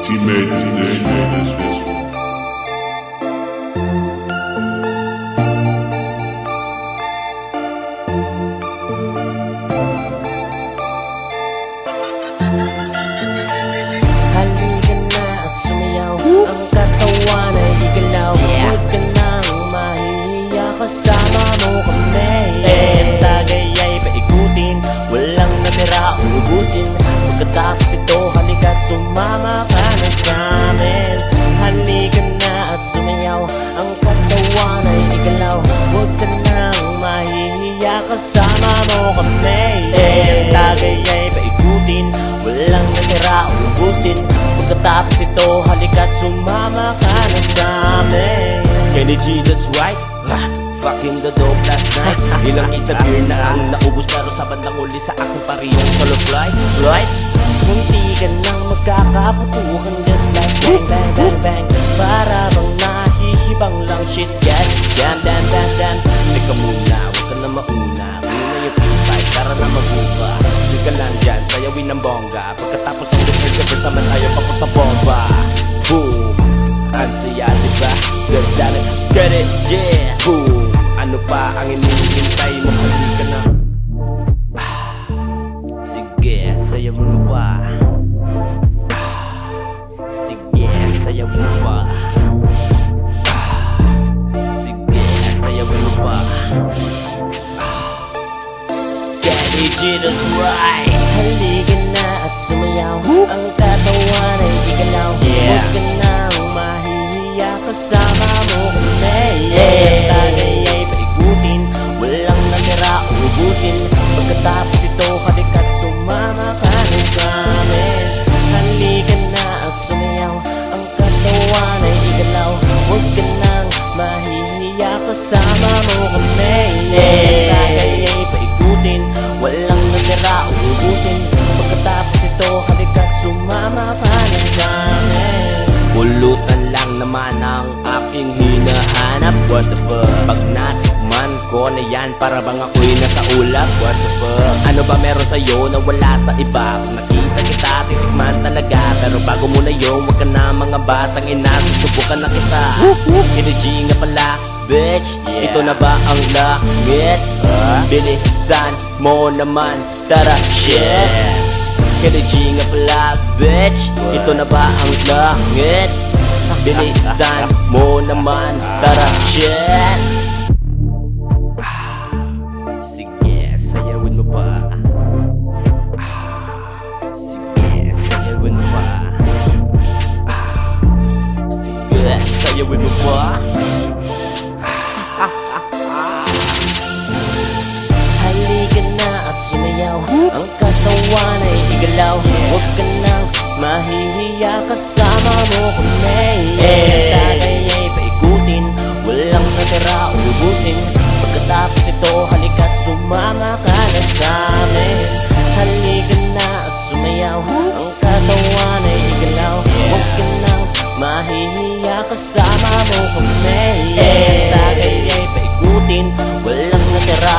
Teammate today. Halika na at sumayaw, ang katawan ay igalaw. Huwag ka nang mahihiya, kasama mo kami. Tagay ay paikutin, walang natira ubusin. Pagkatapos ito, halika't sumama ka na sa'min. Halika na at sumayaw, ang katawan ay igalaw. Huwag ka nang mahihiya, kasama mo kami. Tagay ay paikutin, walang natira ubusin. Pagkatapos ito, halika't sumama ka na sa'min. Kenny G, that's right. Fucking the dope last night. Ilang isa beer na ang naubos, pero sa bandang uli sa aking parehong solo flight. Right? Munti ka lang magkakaputukan, just like bang bang bang bang. Para bang nahihibang lang shit, yes. Dan dan dan dan. Teka muna, huwag ka na mauna. Una yung freestyle, tara na magbuka. Huwag ka lang dyan, sayawin ng bongga. Pagkatapos ng rehearse, kasama tayo papunta bomba. Boom! Ang saya, diba? Ganda, get it, yeah! Boom! Ano pa ang inihintay mo? Halika na. Sige, sayaw mo pa. Sige, sayaw mo pa. Sige, sayaw mo pa. Kenny G, that's right. Halika na at sumayaw, ang katawan ay igalaw. Huwag ka nang mahihiya, kasama mo kami. Tagay ay paikutin, walang natira ubusin. Pagkatapos ito, halika't sumama ka na sa'min. Halika na at sumayaw, ang katawan ay igalaw. Huwag ka nang mahihiya, kasama mo kami. Tagay ay paikutin, walang natira ubusin. Pagkatapos ito, halika't sumama ka na sa'min. Pulutan lang naman ang aking hinahanap. What the fuck? Pag natikman ko na yan, para bang ako'y nasa ulap. What the fuck? Ano ba meron sa'yo na wala sa iba? Kung nakita kita, titikman talaga. Pero bago muna yun, wag ka na mga batang ina, susubukan na kita. Energy nga pala, bitch. Ito na ba ang langit? Bilisan mo naman, tara, shit. Energy nga pala, bitch. Ito na ba ang langit? Bilisan mo naman, tara, shit. Sige, sayawin mo pa. Sige, sayawin mo pa. Sige, sayawin mo pa. Halika na at sumayaw, ang katawan ay igalaw. Huwag ka nang mahihiya, kasama mo kami. Tagay ay paikutin, walang natira ubusin. Pagkatapos ito, halika't sumama ka na sa'min. Halika na at sumayaw, ang katawan ay igalaw. Huwag ka nang mahihiya, kasama mo kami. Tagay ay paikutin, walang natira